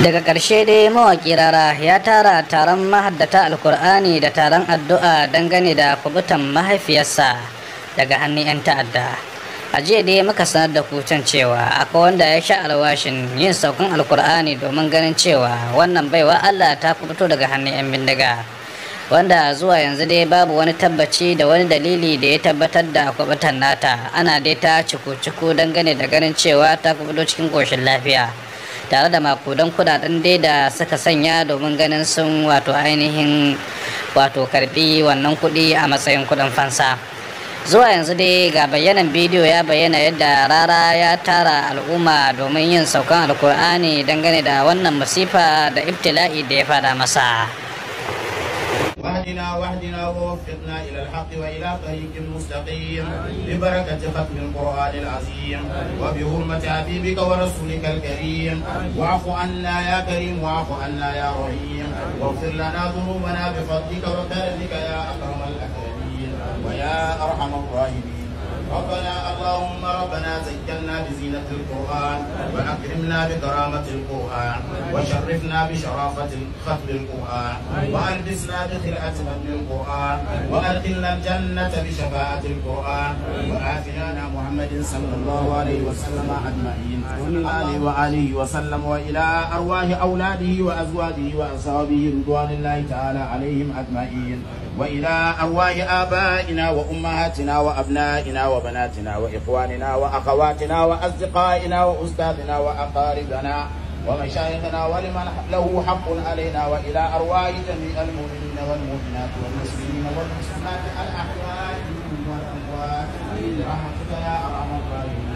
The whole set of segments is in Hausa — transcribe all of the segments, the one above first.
Daga ƙarshe dai mawaƙi Rara ya tara taron mahaddata alkur'ani da taron addu'a dangane da kubutan mahaifiyarsa daga hannun 'yan ta'adda. A jiya dai muka sanar da kucan cewa akwai wanda ya sha alwashin yin saukan alkur'ani domin ganin cewa wannan baiwa Allah ta kubuto daga hannun 'yan bindiga, wanda zuwa yanzu dai babu wani tabbaci da wani dalili da ya tabbatar da kubutan nata. Ana dai ta ciku-ciku dangane da ganin cewa ta kubuto cikin ƙoshin lafiya, tare da makudan kudaden dai da suka sanya domin ganin sun ainihin karbi wannan kudi a matsayin kudin fansa. Zuwa yanzu dai ga bayanan bidiyo ya bayyana yadda Rara ya tara al'umma domin yin saukan alkur'ani dangane da wannan masifa da ibtila'i da ya fada masa. واهدنا ووفقنا إلى الحق وإلى طريق مستقيم ببركة ختم القرآن العظيم وبحرمة حبيبك ورسولك الكريم. واعف عنا يا كريم، واعف عنا يا رحيم، واغفر لنا ذنوبنا بفضلك وكرمك يا أكرم الأكرمين ويا أرحم الراحمين. ربنا زينا بزينة القرآن وأكرمنا بكرامة القرآن وشرفنا بشرافة ختم القرآن وألبسنا بخلعة ختم القرآن وأدخلنا الجنة بشفاعة القرآن وآتنا محمد صلى الله عليه وسلم أجمعين وآله وسلم وإلى أرواح أولاده وأزواجه وأصحابه رضوان الله تعالى عليهم أجمعين وإلى أرواح آبائنا وأمهاتنا وأبنائنا وبناتنا وإخواننا وأخواتنا وأصدقائنا وأستاذنا وأقاربنا ومشايخنا ولمن له حق علينا وإلى أرواح جميع المؤمنين والمؤمنات والمسلمين والمسلمات الأحياء منهم والأموات برحمتك يا أرحم الراحمين.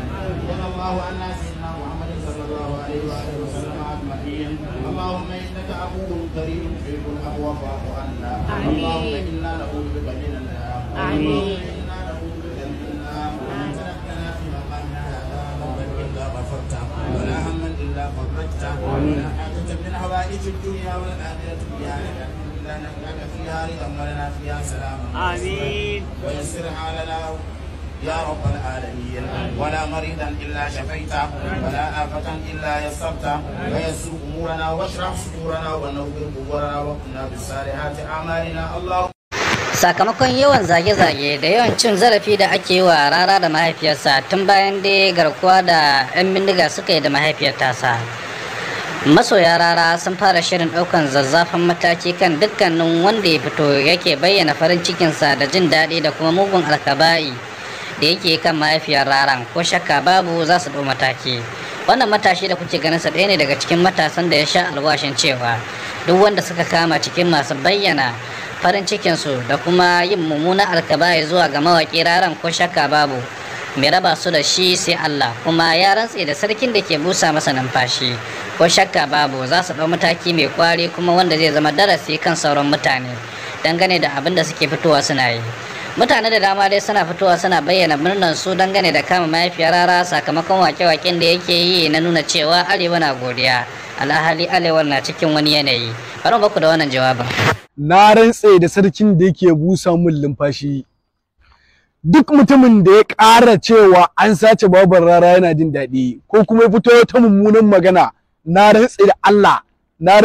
جزا الله عنا سيدنا محمد صلى الله عليه وآله وسلم أجمعين. اللهم إنك عفو كريم تحب العفو فاعف عنا. اللهم إنا نعوذ بك من النار. آمين. إنا نعوذ بك من النار. تركنا في مقامنا هذا ذنبا إلا غفرته ولا هما إلا فرجته ولا حاجة من حوائج الدنيا والآخرة بها إلا نجعلك فيها رضا ولنا فيها سلام. آمين. ويسرها لنا يا رب العالمين. ولا مريضا إلا شفيته ولا آفة إلا يسرته ويسر أمورنا واشرح صدورنا ونور قبورنا وكنا بالصالحات أعمالنا. اللهم sakamakon yawan zage-zage da yawan cin zarafi da ake yi wa Rara da mahaifiyarsa tun bayan da garkuwa da 'yan bindiga suka yi da mahaifiyar tasa, masoya Rara sun fara shirin ɗaukan zazzafan mataki kan dukkanin wanda ya fito yake bayyana farin cikinsa da jin daɗi da kuma mugun alkaba'i da yake kan mahaifiyar Raran. Ko shakka babu za su ɗau mataki. Wannan matashi da kuke ganin sa ɗaya ne daga cikin matasan da ya sha alwashin cewa duk wanda suka kama cikin masu bayyana farin cikinsu da kuma yin mummunan alkaba'i zuwa ga mawaƙi Raran, ko shakka babu mai raba su da shi sai Allah. Kuma ya rantse da sarkin da ke busa masa numfashi, ko shakka babu za su ɗau mataki mai kwari kuma wanda zai zama darasi kan sauran mutane dangane da abin da suke fitowa suna yi. Mutane da dama dai suna fitowa suna bayyana murnar su dangane da kama mahaifiyar Rara sakamakon wake-waken da yake yi na nuna cewa arewa na godiya, alhali arewa na cikin wani yanayi. Bari baku da wannan jawabin. Na rantse da sarkin da yake busa min lumfashi, duk mutumin da ya ƙara cewa an sace babar Rara yana jin daɗi ko kuma ya fito ta mummunan magana, na rantse da Allah da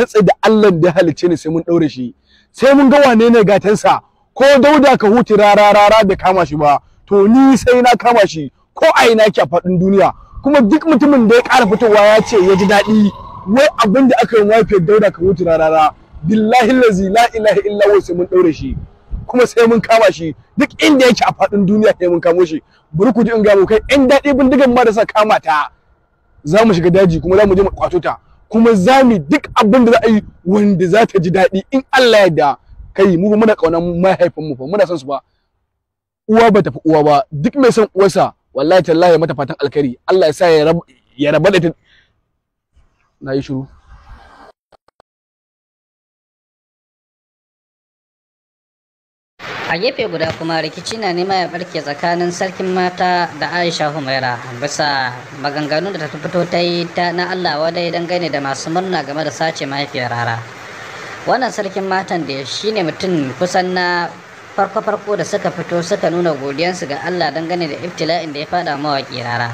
ya halicce ni sai mun ɗaure shi, sai mun ga wane ne gatansa. Ko Dauda ka huti Rara bai kama shi ba, to ni sai na kama shi ko a ina yake a faɗin duniya. Kuma duk mutumin da ya ƙara fitowa ya ce ya ji daɗi wai abin da aka yi mahaifiyar Dauda ka huti Rara, billahi lazi la ilaha illa huwa sai mun ɗaure shi kuma sai mun kama shi duk inda yake a faɗin duniya sai mun kamo shi. Bari ku ji in ga mu kai ɗan daɗi bindigan ma da sa kama ta, za mu shiga daji kuma za mu je mu kwato ta, kuma za mu duk abin da za a yi wanda za ta ji daɗi in Allah ya yarda. Kai mu muna kaunar mahaifin mu fa muna son su ba, uwa ba tafi uwa ba. Duk mai son uwarsa wallahi tallahi mata fatan alkhairi. Allah ya sa ya raba da ta. Na yi shiru. A gefe guda kuma rikici na nema ya barke tsakanin sarkin mata da Aisha Humaira bisa maganganun da ta fito ta yi na Allah wadai dangane da masu murna game da sace mahaifiyar Rara. Wannan sarkin matan da shi ne mutum kusan na farko da suka fito suka nuna godiyansu ga Allah dangane da ibtila'in da ya fada mawaƙi Rara,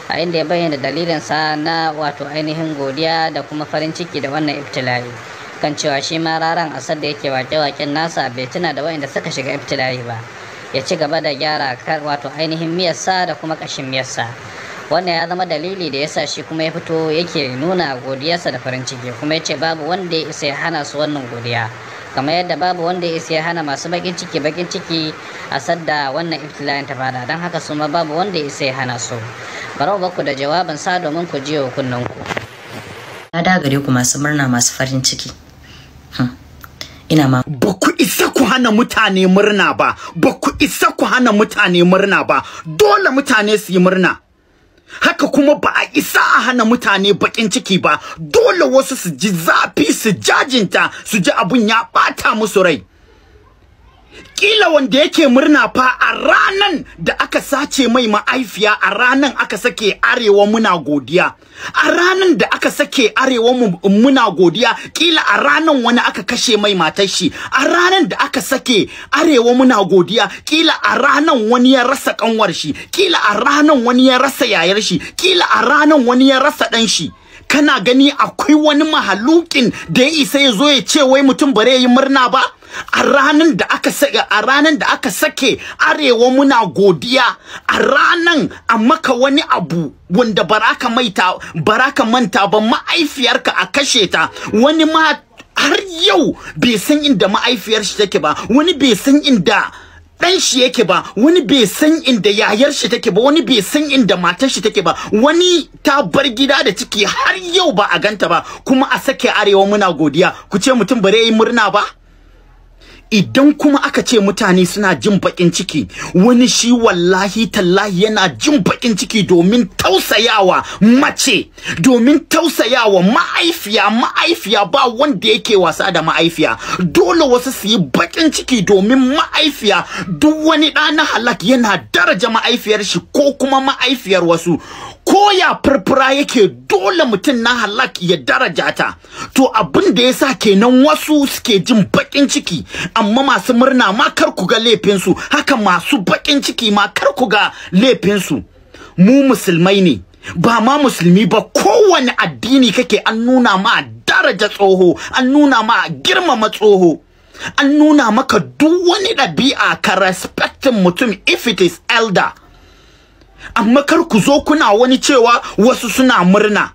a a inda ya bayyana dalilinsa na wato ainihin godiya da kuma farin ciki da wannan ibtila'i, kan cewa shi ma Raran Asad da yake wake-waken nasa bai tuna da wayanda suka shiga ibtila'i ba, ya ci gaba da gyara wato ainihin miyarsa da kuma kashin miyarsa. Wannan ya zama dalili da yasa shi kuma ya fito yake nuna godiyarsa da farin ciki, kuma ya ce babu wanda ya isa ya hana su wannan godiya, kamar yadda babu wanda ya isa ya hana masu bakin ciki a sadda wannan ibtila'in ta fada, don haka su ma babu wanda ya isa ya hana su. Bari mu baku da jawabin sa domin ku jiyo kunnanku. Na da gare ku masu murna masu farin ciki. Ina ma ba ku isa ku hana mutane murna ba, ba ku isa ku hana mutane murna ba, dole mutane su yi murna. Haka kuma ba a isa a hana mutane bakin ciki ba, dole wasu su ji zafi, su jajinta, su ji abun ya bata musu rai. Kila wanda yake murna fa a ranan da aka sace mai ma'aifiya, a ranan aka sake Arewa muna godiya, a ranan da aka sake Arewa muna godiya. Kila a ranan wani aka kashe mai matar shi, a ranan da aka sake Arewa muna godiya. Kila a ranan wani ya rasa kanwar shi, kila a ranan wani ya rasa yayar shi, kila a ranan wani ya rasa dan shi. Kana gani akwai wani mahalukin da ya isa ya zo ya ce wai mutum bare yi murna ba? A ranan da aka sake Arewa muna godiya, a ranan a maka wani abu wanda baraka manta ba, ma'aifiyarka a kashe ta, wani ma har yau bai san inda ma'aifiyar shi take ba, wani bai san inda dan shi yake ba, wani bai san inda yayar shi take ba, wani bai san inda matar shi take ba, wani ta bar gida da ciki har yau ba a ganta ba, kuma a sake Arewa muna godiya, ku ce mutum bare yi murna ba? Idan kuma aka ce mutane suna jin bakin ciki, wani shi wallahi tallahi yana jin bakin ciki domin tausayawa mace, domin tausayawa ma'aifiya ba wanda yake wasa da ma'aifiya. Dole wasu su yi bakin ciki domin ma'aifiya, duk wani ɗa na halak yana daraja ma'aifiyar shi ko kuma ma'aifiyar wasu. Ko ya furfura yake, dole mutum na halak ya daraja ta. To abin da yasa kenan wasu suke jin bakin ciki, amma masu murna ma kar ku ga laifinsu, haka masu bakin ciki ma kar ku ga laifinsu. Mu musulmai ne, ba ma musulmi ba, kowane addini kake an nuna ma daraja tsoho, an nuna ma girmama tsoho, an nuna maka duk wani ɗabi'a ka respectin mutum if it is elder. Amma kar ku zo kuna wani cewa wasu suna murna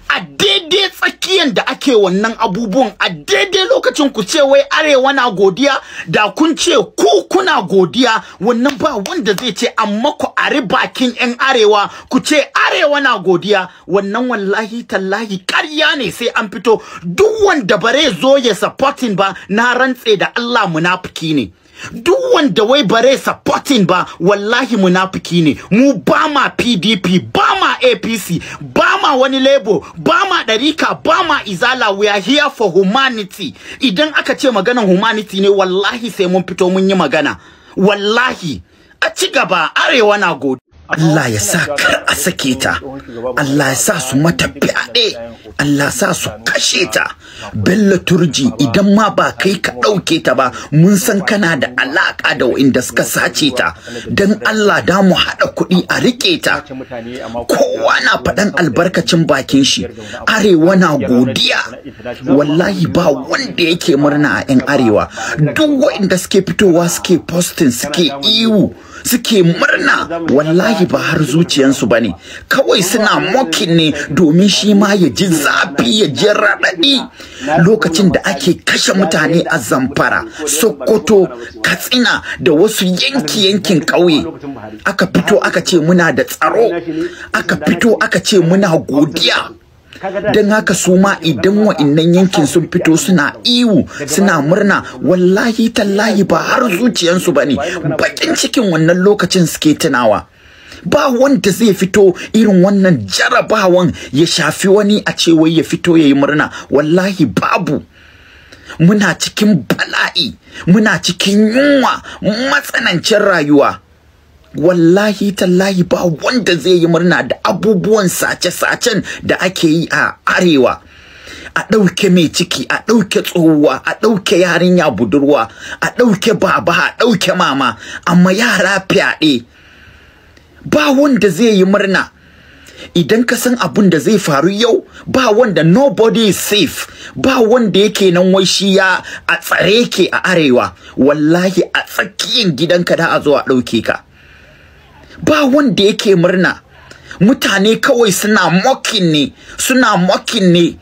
a daidai tsakiyan da ake wannan abubuwan, a daidai lokacin ku ce wai Arewa na godiya. Da kun ce ku kuna godiya, wannan ba wanda zai ce, amma ku ari bakin yan Arewa ku ce Arewa na godiya, wannan wallahi tallahi ƙarya ne. Sai an fito, duk wanda bare zo ya supporting ba, na rantse da Allah munafiki ne. Duk wanda wai bare supporting ba, wallahi munafiki ne. Mu ba ma PDP, ba ma APC, ba ma wani Labour, ba ma Ɗarika, ba ma Izala. We are here for humanity. Idan aka ce maganan humanity ne, wallahi sai mun fito mun yi magana. Wallahi a ci gaba. Arewa na gode. Allah ya sa kar a sake ta, Allah ya sa su mata fyaɗe, Allah sa su kashe ta. Bello Turji, idan ma ba kai ka ɗauke ta ba, mun san kana da alaƙa da wa'inda suka sace ta. Dan Allah da mu haɗa kuɗi a riƙe ta. Kowa na faɗan albarkacin bakin shi. Arewa na godiya. Wallahi ba wanda yake murna a 'yan Arewa. Duk wa'inda suke fitowa suke posting, suke iwu, suke murna, wallahi ba har zuciyansu bane, kawai suna mokin ne domin shi ma ya ji zafi, ya ji raɗaɗi. Lokacin da ake kashe mutane a Zamfara, Sokoto, Katsina da wasu yankin ƙauye, aka fito aka ce muna da tsaro, aka fito aka ce muna godiya. Don haka su ma idan wa'innan yankin sun fito suna iwu, suna murna, wallahi tallahi ba har zuciyansu bane, bakin cikin wannan lokacin suke tunawa. Ba wanda zai fito irin wannan jarabawan ya shafi wani a ce wai ya fito yayi murna, wallahi babu. Muna cikin bala'i, muna cikin yunwa, matsanancin rayuwa. Wallahi tallahi ba wanda zai yi murna da abubuwan sace-sacen da ake yi a Arewa. A ɗauke mai ciki, a ɗauke tsohuwa, a ɗauke yarinya budurwa, a ɗauke baba, a ɗauke mama, amma yara fyaɗe. Ba wanda zai yi murna. idan ka san abin da zai faru yau, ba wanda, nobody is safe, ba wanda yake nan wai shi ya a tsare ke a arewa, wallahi a tsakiyar gidanka da a zo a ɗauke ka, ba wanda yake murna. Mutane kawai suna mocking ne,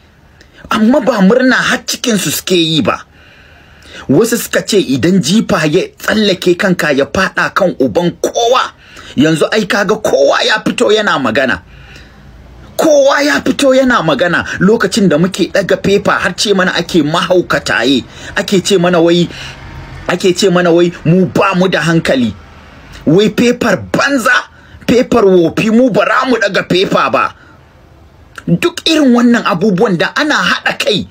amma ba murna har cikin su suke yi ba. Wasu suka ce idan jifa ya tsallake kanka ya fada kan uban kowa, yanzu ai kaga kowa ya fito yana magana. Kowa ya fito yana magana lokacin da muke daga paper har ce mana ake mahaukataye, ake ce mana wai mu ba mu da hankali. Wai paper banza, paper wofi, mu bara mu daga paper ba. Duk irin wannan abubuwan da ana haɗa kai,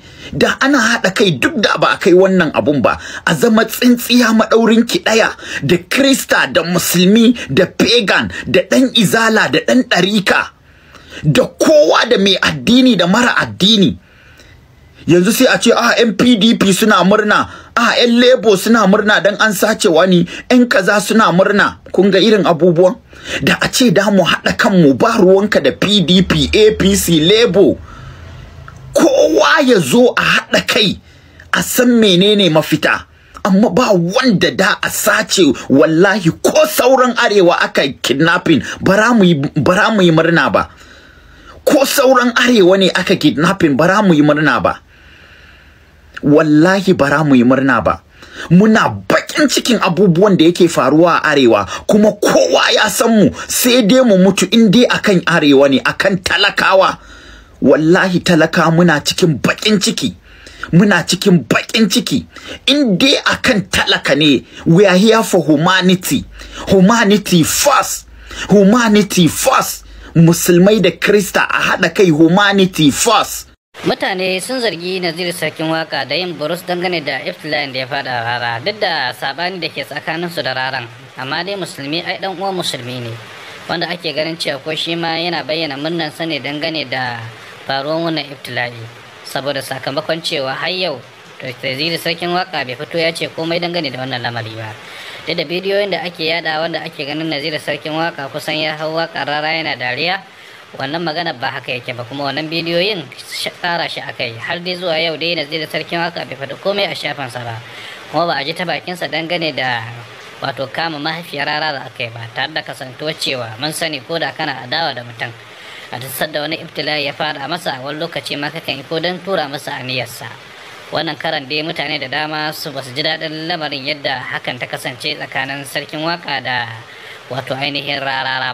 duk da ba a kai wannan abun ba, a zama tsintsiya maɗaurin ki ɗaya da Krista da Musulmi da Pagan da ɗan Izala da ɗan ɗarika da kowa da mai addini da mara addini. Yanzu sai a ce yan PDP suna murna, yan Labour suna murna dan an sace wani, yan kaza suna murna. Kun ga irin abubuwan da a ce da mu haɗa kanmu, ba ruwanka da PDP, APC, Labour, kowa ya zo a haɗa kai a san menene mafita. Amma ba wanda da a sace, wallahi ko sauran arewa aka kidnapping bara mu yi murna ba. Ko sauran arewa ne aka kidnapping bara mu yi murna ba. Wallahi bara mu yi murna ba. Muna bakin cikin abubuwan da yake faruwa a arewa, kuma kowa ya san mu, sai dai mu mutu in dai akan arewa ne, akan talakawa. Wallahi talaka muna cikin bakin ciki, in dai akan talaka ne. We are here for humanity first. Musulmai da Krista a haɗa kai, humanity first. Mutane sun zargi Naziru Sarkin Waka da yin burus dangane da iftila'in da ya fada rara, duk da sabani da ke tsakaninsu da raran. Amma dai musulmi ai dan uwan musulmi ne, wanda ake ganin cewa ko shi ma yana bayyana murnar sa ne dangane da faruwar wannan iftila'i, saboda sakamakon cewa har yau Naziru Sarkin Waka bai fito ya ce komai dangane da wannan lamari ba. Duk da bidiyoyin da ake yada wanda ake ganin Naziru Sarkin Waka kusan ya hau waka rara yana dariya, wannan magana ba haka yake ba, kuma wannan bidiyoyin kara shi akai. Har dai zuwa yau dai Naziru Sarkin Waka bai faɗi komai a shafinsa ba, kuma ba a ji ta bakinsa dangane da wato kama mahaifiyar rara da aka yi ba, tare da kasantuwar cewa mun sani ko da kana adawa da mutum, a duk da wani ibtila'i ya fara masa, wani lokaci ma kakan yi ko don tura masa aniyarsa. Wannan karan dai mutane da dama su basu ji daɗin lamarin yadda hakan ta kasance tsakanin Sarkin Waka da wato ainihin rarara ba.